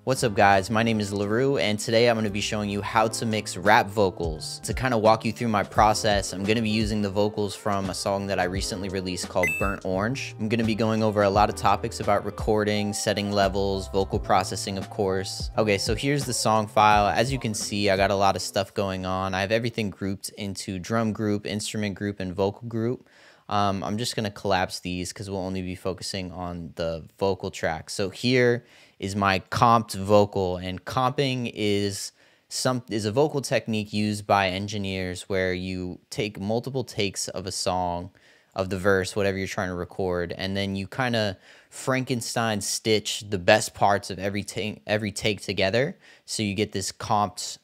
What's up guys, my name is LaRue and today I'm going to be showing you how to mix rap vocals. To kind of walk you through my process, I'm going to be using the vocals from a song that I recently released called Burnt Orange. I'm going to be going over a lot of topics about recording, setting levels, vocal processing of course. Okay, so here's the song file. As you can see, I got a lot of stuff going on. I have everything grouped into drum group, instrument group, and vocal group. I'm just going to collapse these because we'll only be focusing on the vocal track. So here is my comped vocal, and comping is a vocal technique used by engineers where you take multiple takes of a song, of the verse, whatever you're trying to record, and then you kind of Frankenstein stitch the best parts of every take together, so you get this comped,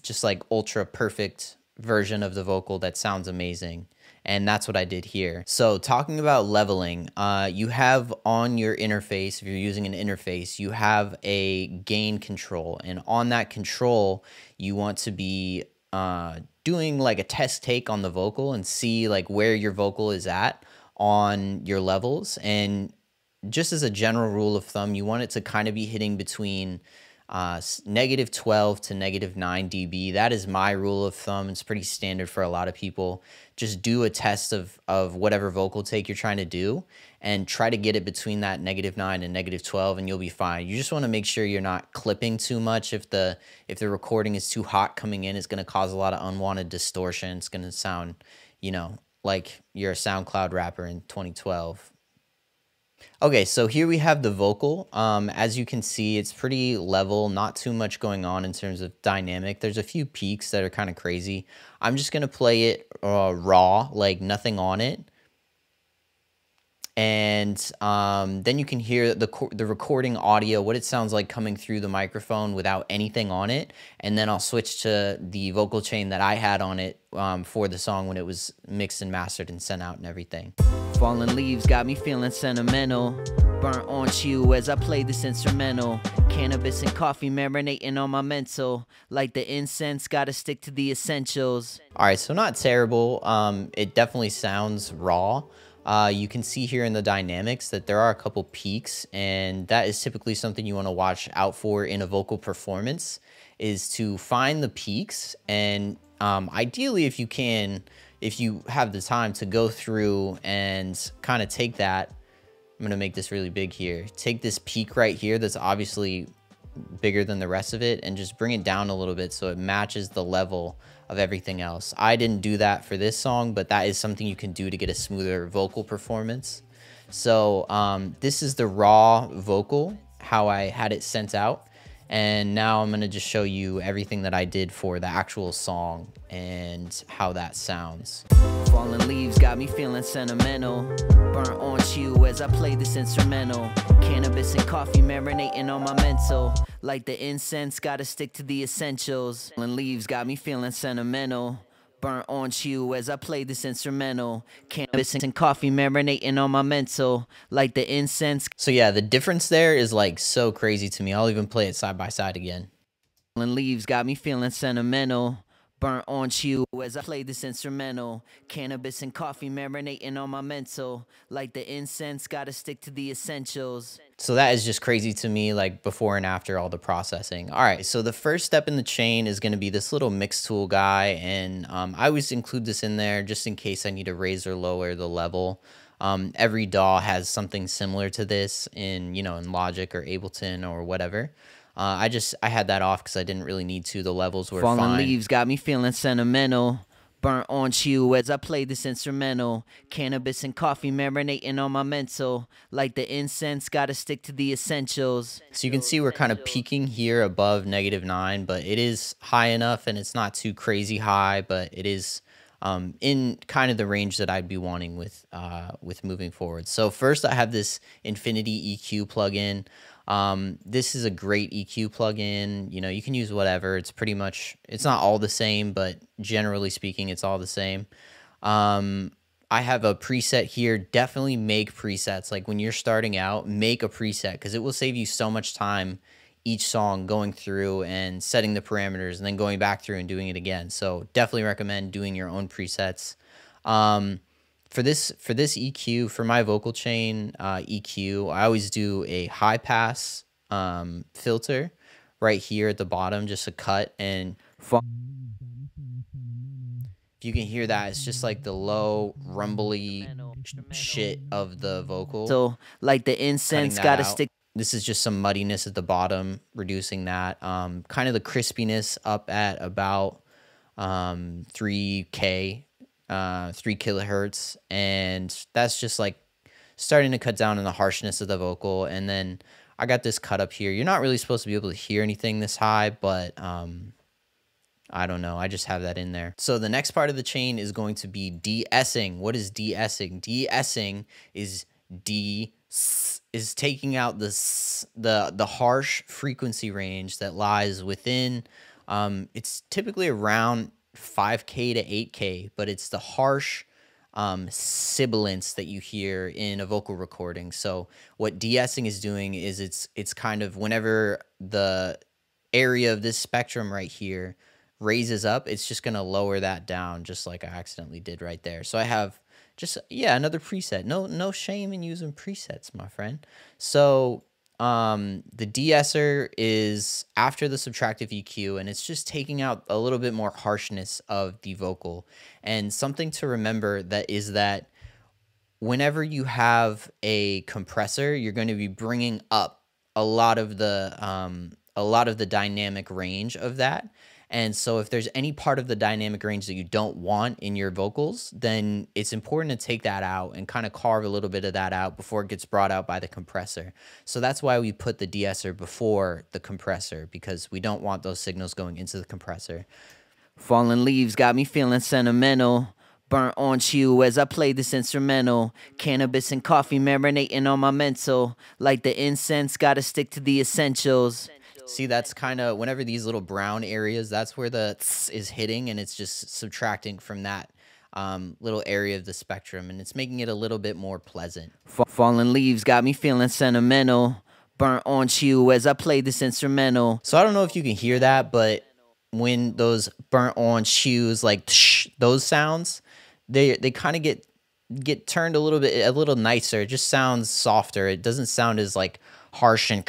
just like ultra perfect version of the vocal that sounds amazing. And that's what I did here. So talking about leveling, you have on your interface, if you're using an interface, you have a gain control. And on that control, you want to be doing like a test take on the vocal and see like where your vocal is at on your levels. And just as a general rule of thumb, you want it to kind of be hitting between -12 to -9 dB. That is my rule of thumb. It's pretty standard for a lot of people. Just do a test of whatever vocal take you're trying to do and try to get it between that -9 and -12 and you'll be fine. You just want to make sure you're not clipping too much. If the recording is too hot coming in, it's going to cause a lot of unwanted distortion. It's going to sound, you know, like you're a SoundCloud rapper in 2012. Okay, so here we have the vocal. As you can see, it's pretty level, not too much going on in terms of dynamic. There's a few peaks that are kind of crazy. I'm just going to play it raw, like nothing on it. And then you can hear the recording audio, what it sounds like coming through the microphone without anything on it. And then I'll switch to the vocal chain that I had on it for the song when it was mixed and mastered and sent out and everything. Falling leaves got me feeling sentimental. Burnt orange hue as I play this instrumental. Cannabis and coffee marinating on my mental. Like the incense, gotta stick to the essentials. Alright, so not terrible. It definitely sounds raw. You can see here in the dynamics that there are a couple peaks, and that is typically something you want to watch out for in a vocal performance, is to find the peaks. And ideally, if you have the time to go through and kind of take that, I'm going to make this really big here. Take this peak right here that's obviously bigger than the rest of it and just bring it down a little bit so it matches the level of everything else. I didn't do that for this song, but that is something you can do to get a smoother vocal performance. So this is the raw vocal, how I had it sent out. And now I'm going to just show you everything that I did for the actual song and how that sounds. Falling leaves got me feeling sentimental. Burnt orange hue as I play this instrumental. Cannabis and coffee marinating on my mental. Like the incense, gotta stick to the essentials. Falling leaves got me feeling sentimental. Burnt orange hue as I play this instrumental. Cannabis and coffee marinating on my mental. Like the incense. So yeah, the difference there is like so crazy to me. I'll even play it side by side again. Falling leaves got me feeling sentimental. Burnt orange hue as I play this instrumental. Cannabis and coffee marinating on my mental. Like the incense, gotta stick to the essentials. So that is just crazy to me, like before and after all the processing. All right, so the first step in the chain is going to be this little mix tool guy, and I always include this in there just in case I need to raise or lower the level. Every DAW has something similar to this in Logic or Ableton or whatever. I had that off because I didn't really need to. The levels were fine. Falling leaves got me feeling sentimental. Burnt orange hue as I play this instrumental. Cannabis and coffee marinating on my mental. Like the incense, gotta stick to the essentials. So you can see we're kind of peaking here above -9, but it is high enough and it's not too crazy high, but it is in kind of the range that I'd be wanting with moving forward. So first I have this Infinity EQ plugin. This is a great EQ plugin. You can use whatever. It's pretty much, it's not all the same, but generally speaking, it's all the same. I have a preset here. Definitely make presets. Like when you're starting out, make a preset because it will save you so much time each song going through and setting the parameters and then going back through and doing it again. So definitely recommend doing your own presets. For this EQ, for my vocal chain EQ, I always do a high pass filter right here at the bottom, just a cut. And if you can hear that, it's just like the low rumbly shit of the vocal. So like the incense gotta stick. This is just some muddiness at the bottom, reducing that. Kind of the crispiness up at about 3K, 3 kilohertz. And that's just like starting to cut down on the harshness of the vocal. And then I got this cut up here. You're not really supposed to be able to hear anything this high, but I don't know. I just have that in there. So the next part of the chain is going to be de-essing. What is de-essing? De-essing is taking out the harsh frequency range that lies within. It's typically around 5K to 8K, but it's the harsh sibilance that you hear in a vocal recording. So what de-essing is doing is it's kind of whenever the area of this spectrum right here raises up, it's just going to lower that down, just like I accidentally did right there. So I have just, yeah, another preset. No shame in using presets, my friend. So the de-esser is after the subtractive EQ, and it's just taking out a little bit more harshness of the vocal. And something to remember that is that whenever you have a compressor, you're going to be bringing up a lot of the dynamic range of that. And so if there's any part of the dynamic range that you don't want in your vocals, then it's important to take that out and kind of carve a little bit of that out before it gets brought out by the compressor. So that's why we put the de-esser before the compressor, because we don't want those signals going into the compressor. Fallen leaves got me feeling sentimental. Burnt orange hue as I play this instrumental. Cannabis and coffee marinating on my mental. Like the incense, gotta stick to the essentials. See, that's kind of whenever these little brown areas, that's where the is hitting, and it's just subtracting from that little area of the spectrum, and it's making it a little bit more pleasant. Fallen leaves got me feeling sentimental. Burnt orange hue as I play this instrumental. So I don't know if you can hear that, but when those burnt orange hues, like those sounds, they kind of get turned a little nicer. It just sounds softer. It doesn't sound as like harsh and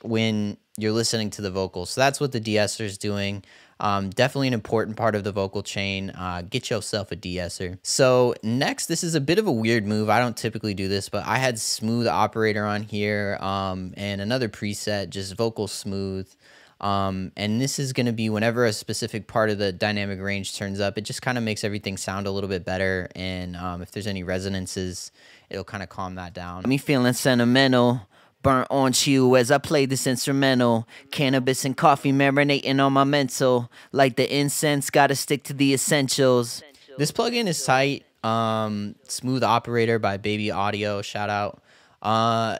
when you're listening to the vocals. So that's what the de-esser is doing. Definitely an important part of the vocal chain. Get yourself a de-esser. So next, this is a bit of a weird move. I don't typically do this, but I had smooth operator on here, and another preset, just vocal smooth. And this is going to be whenever a specific part of the dynamic range turns up, it just kind of makes everything sound a little bit better. And if there's any resonances, it'll kind of calm that down. Me feeling sentimental. Burnt orange hue as I play this instrumental. Cannabis and coffee marinating on my mental. Like the incense, gotta stick to the essentials. This plugin is tight. Smooth Operator by Baby Audio, shout out.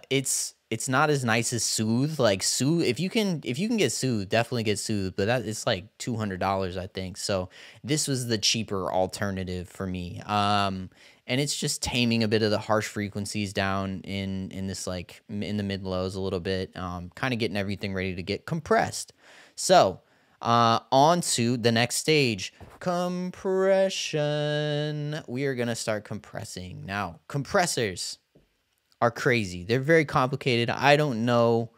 It's not as nice as Soothe. Like Soothe, if you can get Soothe, definitely get Soothe, but it's like $200, I think. So this was the cheaper alternative for me. And it's just taming a bit of the harsh frequencies down in this, like in the mid lows a little bit, kind of getting everything ready to get compressed. So on to the next stage, compression. We are gonna start compressing. Now, compressors are crazy. They're very complicated. I don't know.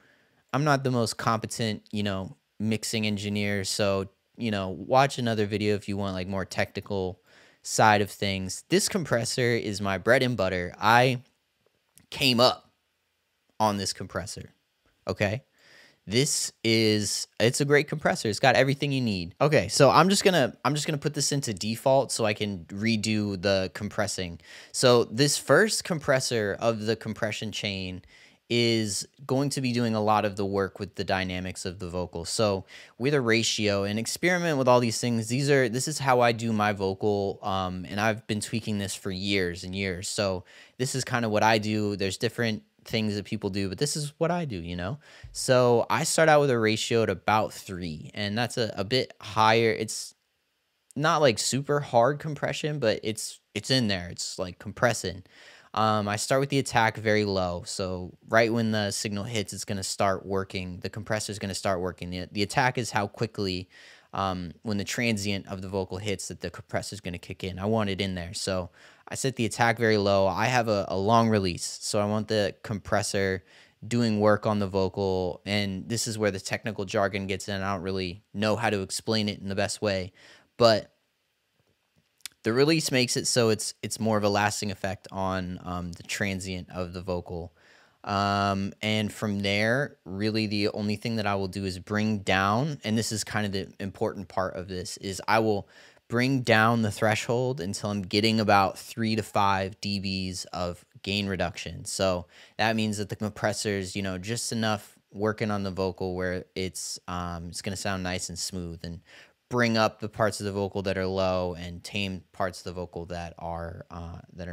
I'm not the most competent, mixing engineer. So, watch another video if you want like more technical side of things. This compressor is my bread and butter. I came up on this compressor. Okay. It's a great compressor. It's got everything you need. Okay, so I'm just gonna put this into default so I can redo the compressing. So this first compressor of the compression chain is going to be doing a lot of the work with the dynamics of the vocal. So with a ratio and experiment with all these things, this is how I do my vocal, and I've been tweaking this for years and years. So this is kind of what I do. There's different things that people do, but this is what I do, So I start out with a ratio at about 3, and that's a bit higher. It's not like super hard compression, but it's in there. It's like compressing. I start with the attack very low. So right when the signal hits, it's going to start working. The compressor is going to start working. The attack is how quickly, when the transient of the vocal hits, that the compressor is going to kick in. I want it in there. So I set the attack very low. I have a long release. So I want the compressor doing work on the vocal, and this is where the technical jargon gets in. I don't really know how to explain it in the best way, but the release makes it so it's more of a lasting effect on the transient of the vocal. And from there, really the only thing that I will do is bring down, and this is kind of the important part of this, is I will bring down the threshold until I'm getting about 3 to 5 dBs of gain reduction. So that means that the compressor's, just enough working on the vocal where it's going to sound nice and smooth, and bring up the parts of the vocal that are low and tame parts of the vocal that are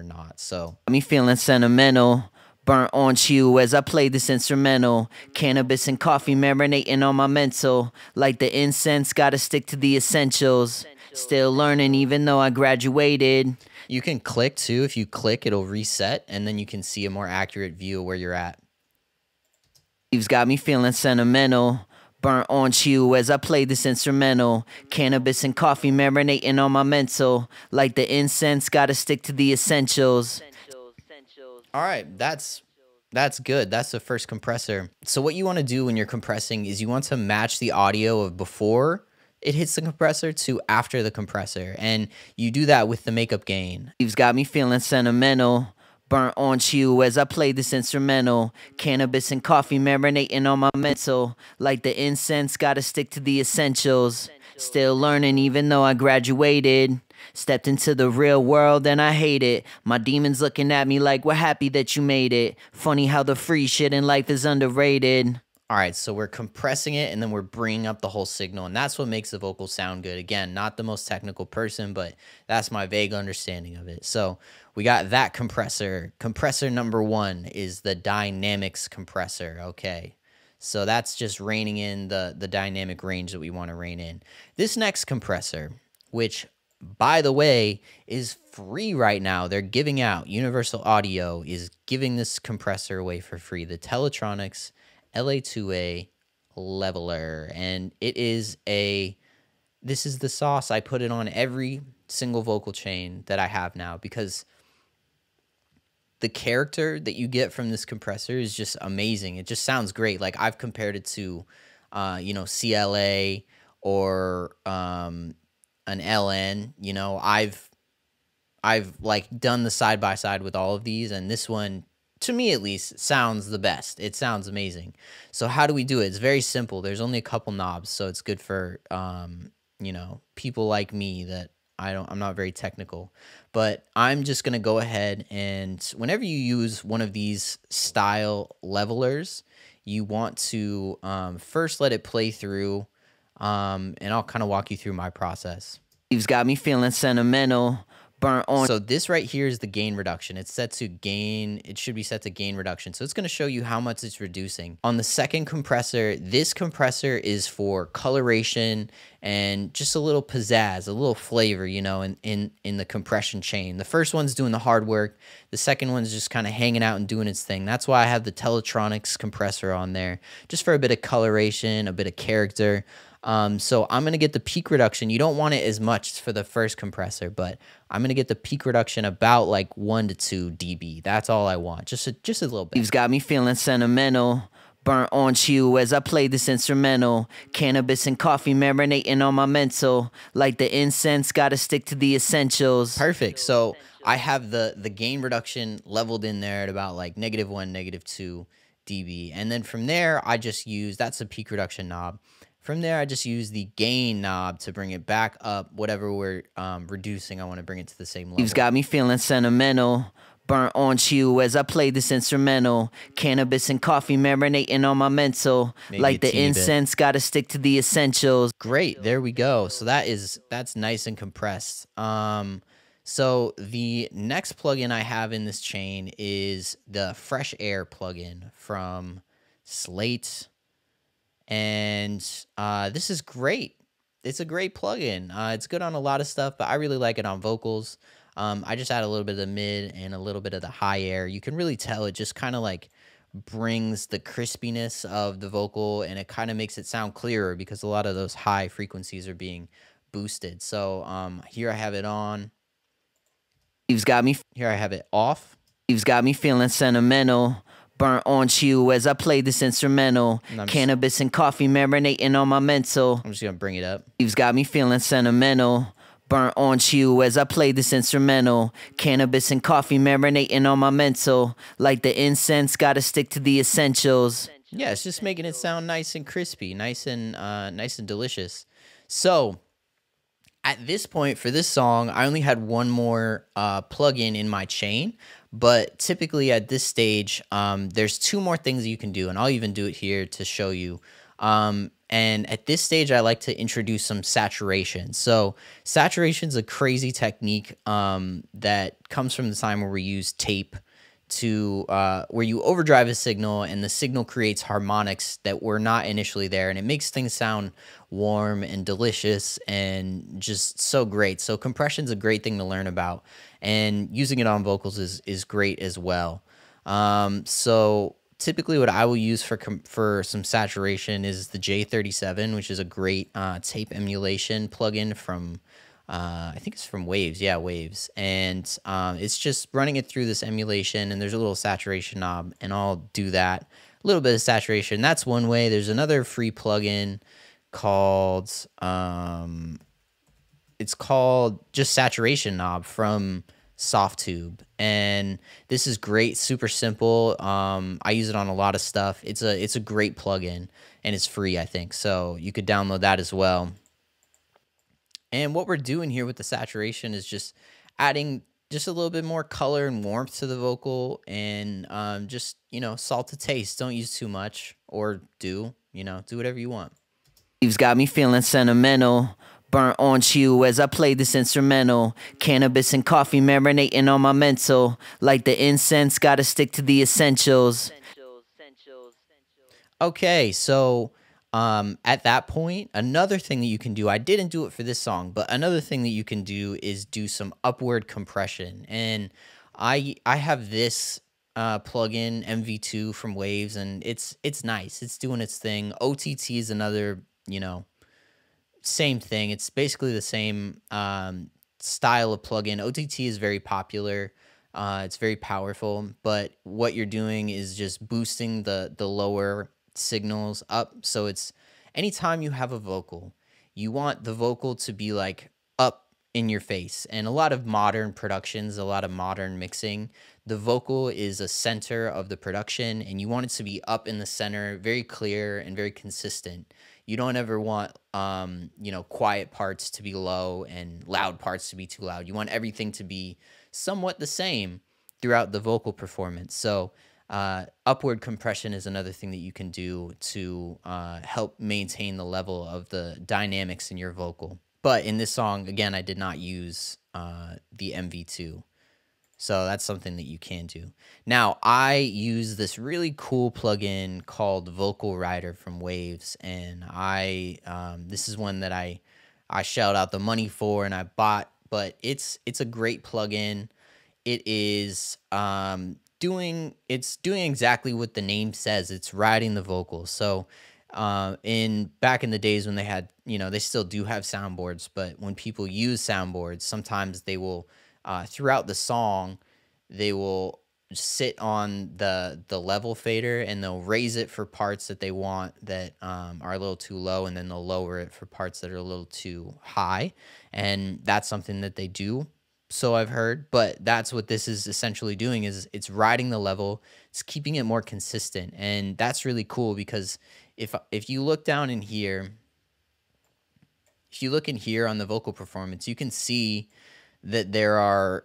not. So Got me feeling sentimental. Burnt on you as I play this instrumental. Cannabis and coffee marinating on my mental. Like the incense, gotta stick to the essentials. Still learning even though I graduated. you can click too. If you click, it'll reset, and then you can see a more accurate view of where you're at. Leaves got me feeling sentimental. Burnt on you as I play this instrumental. Cannabis and coffee marinating on my mental. Like the incense, gotta stick to the essentials. All right, that's good. That's the first compressor. So what you want to do when you're compressing is you want to match the audio of before it hits the compressor to after the compressor, and you do that with the makeup gain. Leaves got me feeling sentimental. Burnt on you as I play this instrumental. Cannabis and coffee marinating on my mental. Like the incense, gotta stick to the essentials. Still learning even though I graduated. Stepped into the real world and I hate it. My demons looking at me like we're happy that you made it. Funny how the free shit in life is underrated. All right, so we're compressing it and then we're bringing up the whole signal, and that's what makes the vocal sound good. Again, not the most technical person, but that's my vague understanding of it. So we got that compressor. Compressor number 1 is the dynamics compressor, okay? So that's just reining in the dynamic range that we want to rein in. This next compressor, which, by the way, is free right now. They're giving out, Universal Audio is giving this compressor away for free. The Teletronics LA2A leveler, and this is the sauce. I put it on every single vocal chain that I have now because the character that you get from this compressor is just amazing. It just sounds great. Like I've compared it to CLA or an LN. I've like done the side by side with all of these, and this one, to me at least, sounds the best. It sounds amazing. So how do we do it? It's very simple. There's only a couple knobs, so it's good for people like me that I'm not very technical. But I'm just gonna go ahead, and whenever you use one of these style levelers, you want to first let it play through, and I'll kind of walk you through my process. Leaves got me feeling sentimental. Burnt on. So this right here is the gain reduction. It's set to gain. It should be set to gain reduction. So it's going to show you how much it's reducing. On the second compressor, this compressor is for coloration and just a little pizzazz, a little flavor, in the compression chain. The first one's doing the hard work. The second one's just kind of hanging out and doing its thing. That's why I have the Teletronics compressor on there, just for a bit of coloration, a bit of character. So I'm going to get the peak reduction. You don't want it as much for the first compressor, but I'm going to get the peak reduction about like 1 to 2 dB. That's all I want. Just a little bit. Leaves got me feeling sentimental. Burnt on you as I play this instrumental. Cannabis and coffee marinating on my mental. Like the incense, gotta stick to the essentials. Perfect. So I have the gain reduction leveled in there at about like -1, -2 dB. And then from there, I just use, that's the peak reduction knob. From there, I just use the gain knob to bring it back up. Whatever we're reducing, I want to bring it to the same level. Leaves got me feeling sentimental. Burnt on you as I play this instrumental. Cannabis and coffee marinating on my mental. Maybe like a the teeny bit. incense, gotta stick to the essentials. Great, there we go. So that's nice and compressed. So the next plugin I have in this chain is the Fresh Air plugin from Slate. And this is great. It's a great plugin. It's good on a lot of stuff, but I really like it on vocals. I just add a little bit of the mid and a little bit of the high air. You can really tell it just kind of like brings the crispiness of the vocal, and it kind of makes it sound clearer because a lot of those high frequencies are being boosted. So here I have it on. Leaves got me. Here I have it off. Leaves got me feeling sentimental. burnt on you as I play this instrumental. And Cannabis and coffee marinating on my mental. I'm just gonna bring it up. Leaves got me feeling sentimental. Burnt on you as I play this instrumental. Cannabis and coffee marinating on my mental. Like the incense, gotta stick to the essentials. Yeah, it's just making it sound nice and crispy, nice and delicious. So at this point for this song, I only had one more plugin in my chain, but typically at this stage, there's two more things you can do, and I'll even do it here to show you. And at this stage, I like to introduce some saturation. So saturation is a crazy technique that comes from the time where we use tape to where you overdrive a signal and the signal creates harmonics that were not initially there, and it makes things sound warm and delicious and just so great. So compression's a great thing to learn about, and using it on vocals is great as well. So typically what I will use for some saturation is the J37, which is a great tape emulation plugin from I think it's from Waves. Yeah, Waves. And it's just running it through this emulation, and there's a little saturation knob, and I'll do that. A little bit of saturation. That's one way. There's another free plugin called, it's called just Saturation Knob from Softtube, and this is great, super simple. I use it on a lot of stuff. It's a great plugin, and it's free, I think, so you could download that as well. And what we're doing here with the saturation is just adding just a little bit more color and warmth to the vocal, and just, you know, salt to taste. Don't use too much, or do whatever you want. Leaves got me feeling sentimental. Burnt on you as I play this instrumental. Cannabis and coffee marinating on my mental. Like the incense, gotta stick to the essentials. Okay, so at that point, another thing that you can do, I didn't do it for this song, but another thing that you can do is do some upward compression. And I have this plugin, MV2 from Waves, and it's nice. It's doing its thing. OTT is another, same thing. It's basically the same style of plugin. OTT is very popular. It's very powerful, but what you're doing is just boosting the lower signals up. So it's anytime you have a vocal, you want the vocal to be like up in your face. And a lot of modern productions, a lot of modern mixing, the vocal is a center of the production, and you want it to be up in the center, very clear and very consistent. You don't ever want quiet parts to be low and loud parts to be too loud. You want everything to be somewhat the same throughout the vocal performance. So upward compression is another thing that you can do to help maintain the level of the dynamics in your vocal. But in this song, again, I did not use the MV2. So that's something that you can do. Now, I use this really cool plugin called Vocal Rider from Waves, and this is one that I shelled out the money for and I bought, but it's a great plugin. It is doing exactly what the name says. It's riding the vocals. So back in the days when they had, they still do have soundboards, but when people use soundboards, sometimes they will throughout the song, they will sit on the level fader, and they'll raise it for parts that they want that are a little too low, and then they'll lower it for parts that are a little too high. And that's something that they do, so I've heard, but that's what this is essentially doing, is it's riding the level, it's keeping it more consistent. And that's really cool, because if you look down in here, if you look in here on the vocal performance, you can see that there are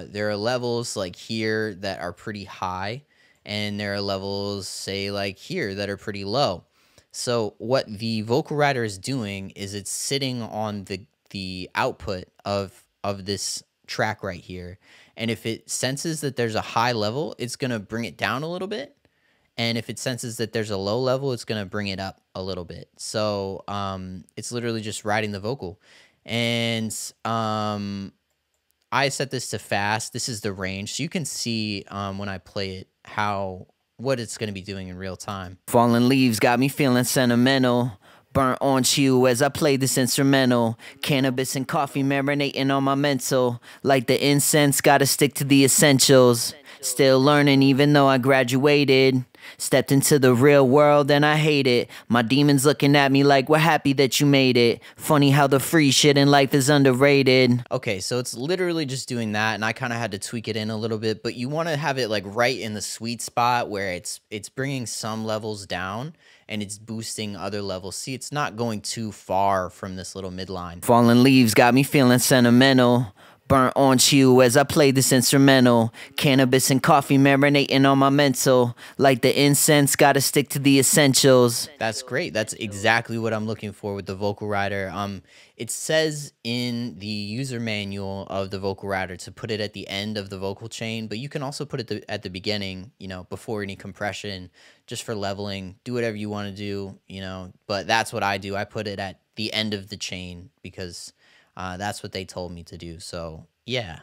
levels like here that are pretty high, and there are levels, say, like here that are pretty low. So what the Vocal Rider is doing is it's sitting on the output of this track right here, and if it senses that there's a high level, it's gonna bring it down a little bit, and if it senses that there's a low level, it's gonna bring it up a little bit. So it's literally just riding the vocal. And I set this to fast. This is the range, so you can see when I play it what it's going to be doing in real time. Fallen leaves got me feeling sentimental. Burnt on you as I play this instrumental. Cannabis and coffee marinating on my mental. Like the incense, gotta stick to the essentials. Still learning even though I graduated. Stepped into the real world and I hate it. My demons looking at me like, we're happy that you made it. Funny how the free shit in life is underrated. Okay, so it's literally just doing that, and I kind of had to tweak it in a little bit, but you want to have it like right in the sweet spot where it's bringing some levels down and it's boosting other levels. See, it's not going too far from this little midline. Fallen leaves got me feeling sentimental. Burnt orange hue as I play this instrumental. Cannabis and coffee marinating on my mental. Like the incense, gotta stick to the essentials. That's great. That's exactly what I'm looking for with the Vocal Rider. It says in the user manual of the Vocal Rider to put it at the end of the vocal chain, but you can also put it at the beginning, you know, before any compression, just for leveling. Do whatever you want to do, you know, but that's what I do. I put it at the end of the chain because that's what they told me to do. So yeah.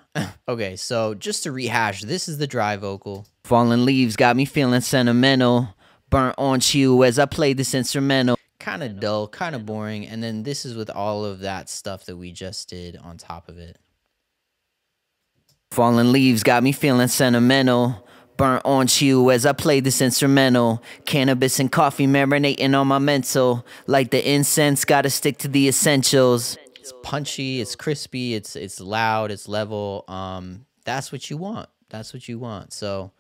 Okay, so just to rehash, this is the dry vocal. Fallen leaves got me feeling sentimental. Burnt orange hue as I play this instrumental. Kind of dull, kind of boring. And then this is with all of that stuff that we just did on top of it. Fallen leaves got me feeling sentimental. Burnt orange hue as I play this instrumental. Cannabis and coffee marinating on my mental. Like the incense, gotta stick to the essentials. It's punchy, it's crispy, it's loud, it's level. That's what you want. That's what you want. So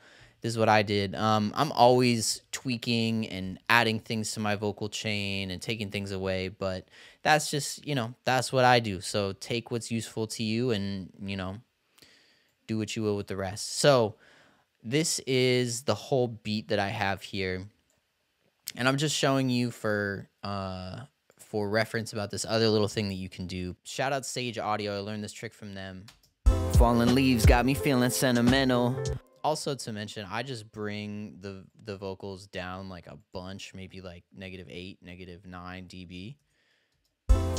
this is what I did. I'm always tweaking and adding things to my vocal chain and taking things away, but that's just, you know, that's what I do. So take what's useful to you and, you know, do what you will with the rest. So this is the whole beat that I have here. And I'm just showing you for reference about this other little thing that you can do. Shout out Sage Audio. I learned this trick from them. Fallen leaves got me feeling sentimental. Also to mention, I just bring the vocals down like a bunch, maybe like -8, -9 dB.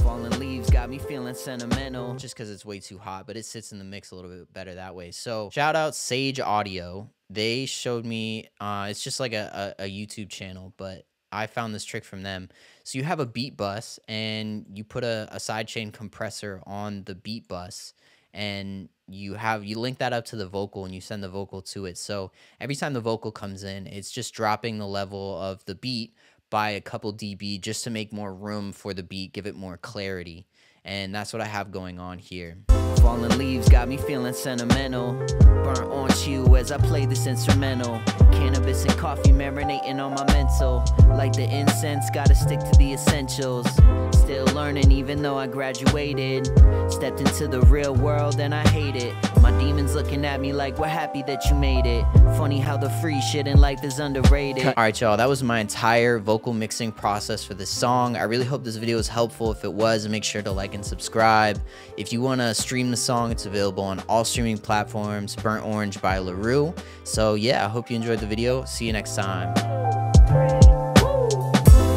Fallen leaves got me feeling sentimental. Just because it's way too hot, but it sits in the mix a little bit better that way. So shout out Sage Audio. They showed me, it's just like a YouTube channel, but I found this trick from them. So you have a beat bus and you put a sidechain compressor on the beat bus, and you link that up to the vocal and you send the vocal to it. So every time the vocal comes in, it's just dropping the level of the beat by a couple dB just to make more room for the beat, give it more clarity. And that's what I have going on here. Fallen leaves got me feeling sentimental. Burnt orange hue as I play this instrumental. Cannabis and coffee marinating on my mental. Like the incense, gotta stick to the essentials. Still learning even though I graduated. Stepped into the real world and I hate it. My demons looking at me like, we're happy that you made it. Funny how the free shit in life is underrated. All right, y'all, that was my entire vocal mixing process for this song. I really hope this video was helpful. If it was, make sure to like and subscribe. If you want to stream the song, it's available on all streaming platforms. Burnt Orange by LaRue. So yeah, I hope you enjoyed the video. See you next time.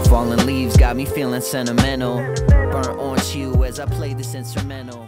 Fallen leaves got me feeling sentimental. Burnt orange hue as I play this instrumental.